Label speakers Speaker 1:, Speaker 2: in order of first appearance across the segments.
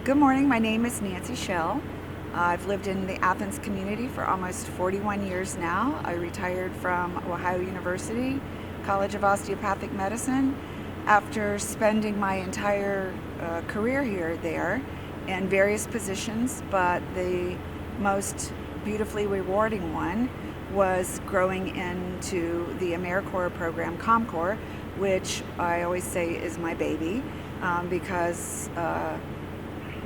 Speaker 1: Good morning, my name is Nancy Schell. I've lived in the Athens community for almost 41 years now. I retired from Ohio University College of Osteopathic Medicine after spending my entire career there in various positions, but the most beautifully rewarding one was growing into the AmeriCorps program, COMCorps, which I always say is my baby because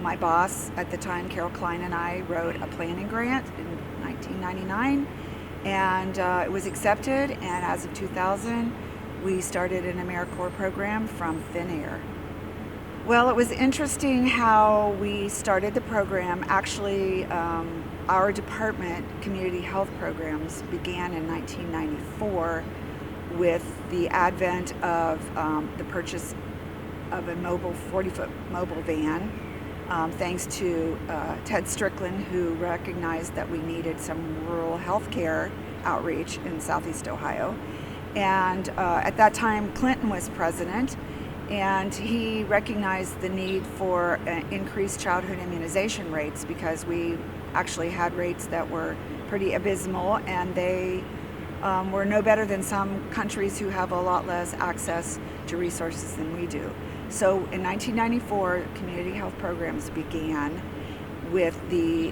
Speaker 1: my boss at the time, Carol Klein, and I wrote a planning grant in 1999, and it was accepted, and as of 2000, we started an AmeriCorps program from thin air. Well, it was interesting how we started the program. Actually, our department, Community Health Programs, began in 1994 with the advent of the purchase of a 40-foot mobile van. Thanks to Ted Strickland, who recognized that we needed some rural health care outreach in Southeast Ohio. And at that time, Clinton was president, and he recognized the need for increased childhood immunization rates because we actually had rates that were pretty abysmal, and they were no better than some countries who have a lot less access to resources than we do. So in 1994, community health programs began with the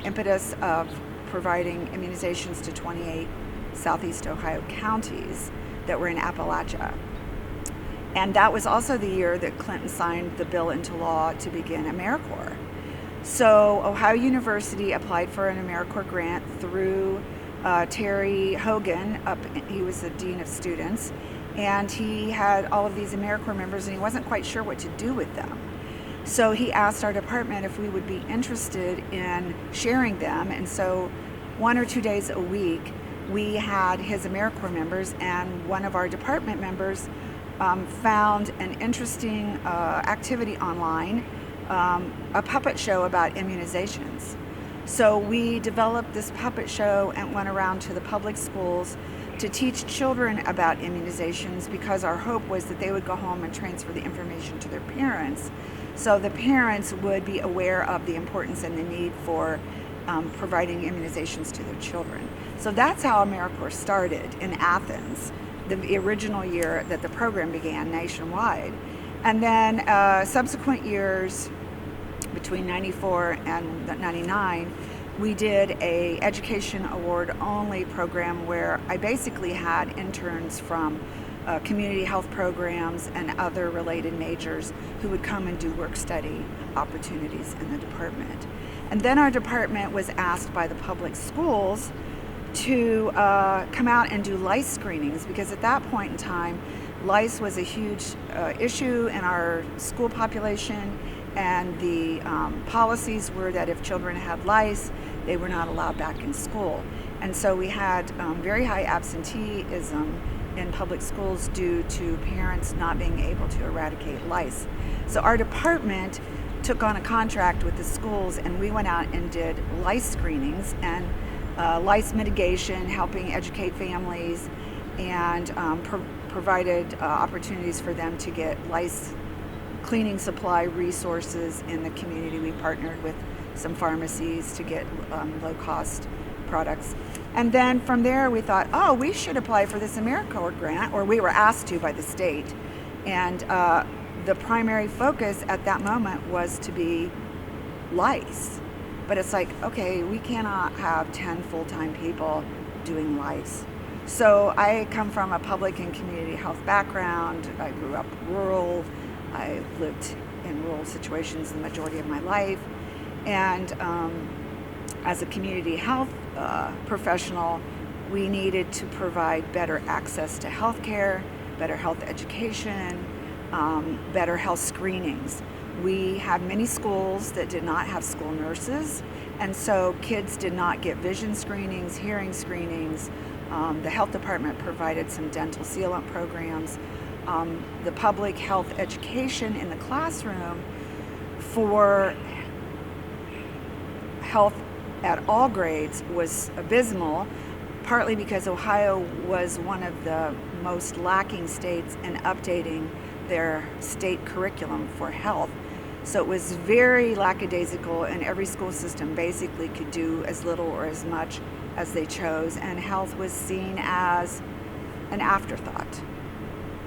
Speaker 1: impetus of providing immunizations to 28 Southeast Ohio counties that were in Appalachia. And that was also the year that Clinton signed the bill into law to begin AmeriCorps. So Ohio University applied for an AmeriCorps grant through Terry Hogan. He was the dean of students. And he had all of these AmeriCorps members, and he wasn't quite sure what to do with them. So he asked our department if we would be interested in sharing them. And so 1 or 2 days a week, we had his AmeriCorps members, and one of our department members found an interesting activity online, a puppet show about immunizations. So we developed this puppet show and went around to the public schools to teach children about immunizations, because our hope was that they would go home and transfer the information to their parents, so the parents would be aware of the importance and the need for providing immunizations to their children. So that's how AmeriCorps started in Athens, the original year that the program began nationwide. And then subsequent years, between 94 and 99, we did a education award only program where I basically had interns from community health programs and other related majors who would come and do work study opportunities in the department. And then our department was asked by the public schools to come out and do lice screenings, because at that point in time, lice was a huge issue in our school population, and the policies were that if children had lice, they were not allowed back in school. And so we had very high absenteeism in public schools due to parents not being able to eradicate lice. So our department took on a contract with the schools, and we went out and did lice screenings and lice mitigation, helping educate families, and provided opportunities for them to get lice cleaning supply resources in the community. We partnered with some pharmacies to get low-cost products. And then from there we thought, oh, we should apply for this AmeriCorps grant, or we were asked to by the state. And the primary focus at that moment was to be lice. But it's like, okay, we cannot have 10 full-time people doing lice. So I come from a public and community health background. I grew up rural. I lived in rural situations the majority of my life. And as a community health professional, we needed to provide better access to health care, better health education, better health screenings. We had many schools that did not have school nurses, and so kids did not get vision screenings, hearing screenings. The health department provided some dental sealant programs. The public health education in the classroom for health at all grades was abysmal, partly because Ohio was one of the most lacking states in updating their state curriculum for health. So it was very lackadaisical, and every school system basically could do as little or as much as they chose, and health was seen as an afterthought.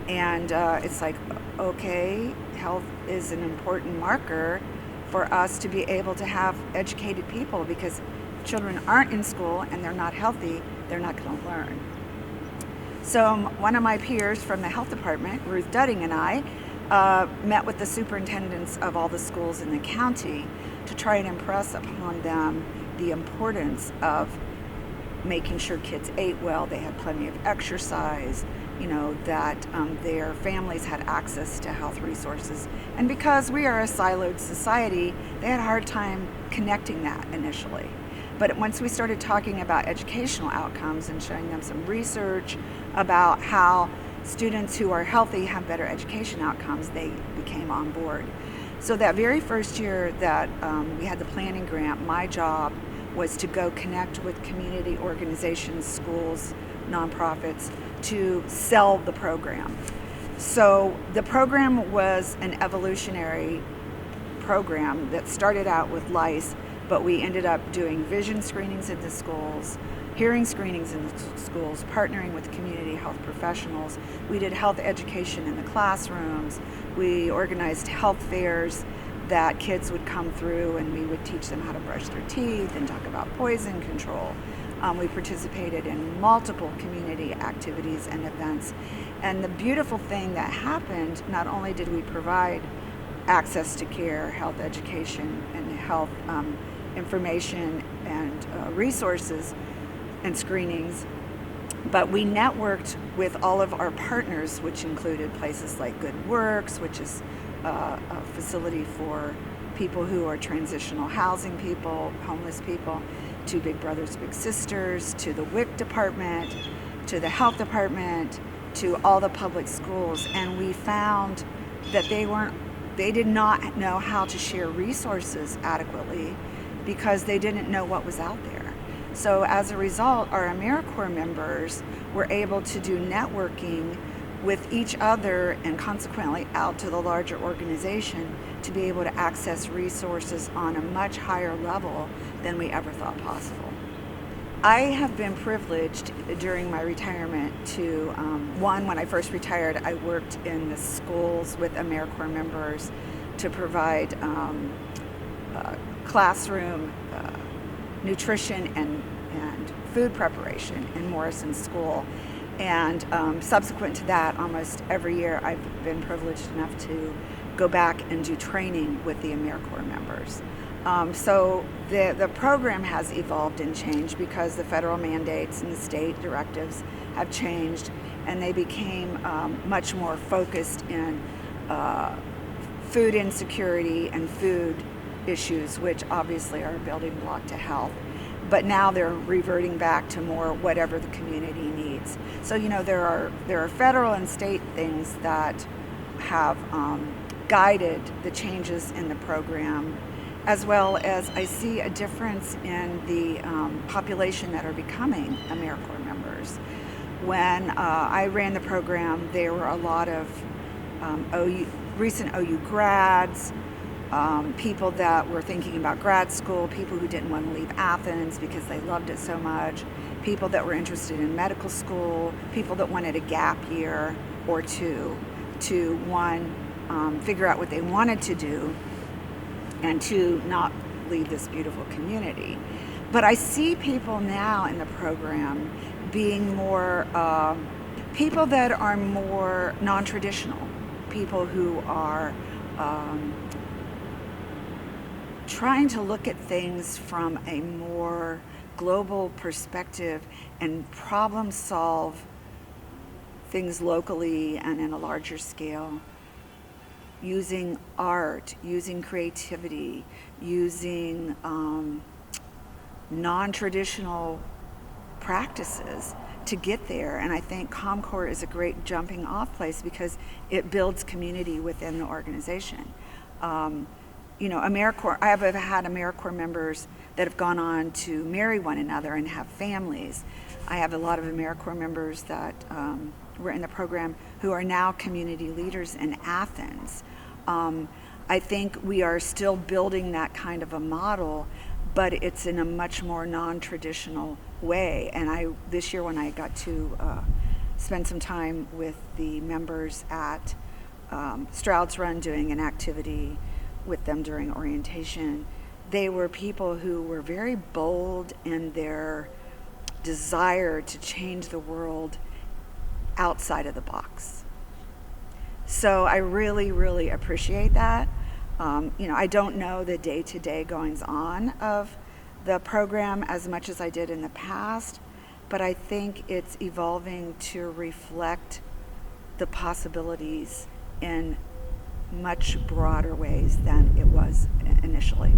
Speaker 1: And it's like, okay, health is an important marker for us to be able to have educated people, because if children aren't in school and they're not healthy, they're not going to learn. So one of my peers from the health department, Ruth Dudding, and I met with the superintendents of all the schools in the county to try and impress upon them the importance of making sure kids ate well, they had plenty of exercise, that their families had access to health resources. And because we are a siloed society, they had a hard time connecting that initially. But once we started talking about educational outcomes and showing them some research about how students who are healthy have better education outcomes, they became on board. So that very first year that we had the planning grant, my job was to go connect with community organizations, schools, nonprofits, to sell the program. So the program was an evolutionary program that started out with lice, but we ended up doing vision screenings in the schools, hearing screenings in the schools, partnering with community health professionals. We did health education in the classrooms. We organized health fairs that kids would come through, and we would teach them how to brush their teeth and talk about poison control. We participated in multiple community activities and events. And the beautiful thing that happened, not only did we provide access to care, health education, and health information and resources and screenings, but we networked with all of our partners, which included places like Good Works, which is a facility for people who are transitional housing people, homeless people, to Big Brothers Big Sisters, to the WIC department, to the health department, to all the public schools. And we found that they did not know how to share resources adequately because they didn't know what was out there. So as a result, our AmeriCorps members were able to do networking with each other and consequently out to the larger organization to be able to access resources on a much higher level than we ever thought possible. I have been privileged during my retirement to, when I first retired, I worked in the schools with AmeriCorps members to provide classroom nutrition and food preparation in Morrison School. And subsequent to that, almost every year I've been privileged enough to go back and do training with the AmeriCorps members. So the program has evolved and changed because the federal mandates and the state directives have changed, and they became much more focused in food insecurity and food issues, which obviously are a building block to health. But now they're reverting back to more whatever the community needs. So there are federal and state things that have guided the changes in the program, as well as I see a difference in the population that are becoming AmeriCorps members. When I ran the program, there were a lot of recent OU grads, people that were thinking about grad school, people who didn't want to leave Athens because they loved it so much, people that were interested in medical school, people that wanted a gap year or two to, one, figure out what they wanted to do, and two, not leave this beautiful community. But I see people now in the program being more, people that are more non-traditional, people who are trying to look at things from a more global perspective and problem solve things locally and in a larger scale, using art, using creativity, using non-traditional practices to get there. And I think COMCorps is a great jumping off place because it builds community within the organization. AmeriCorps, I have had AmeriCorps members that have gone on to marry one another and have families. I have a lot of AmeriCorps members that were in the program who are now community leaders in Athens. I think we are still building that kind of a model, but it's in a much more non-traditional way. And this year when I got to spend some time with the members at Stroud's Run doing an activity with them during orientation, they were people who were very bold in their desire to change the world outside of the box. So I really, really appreciate that. I don't know the day-to-day goings-on of the program as much as I did in the past, but I think it's evolving to reflect the possibilities in much broader ways than it was initially.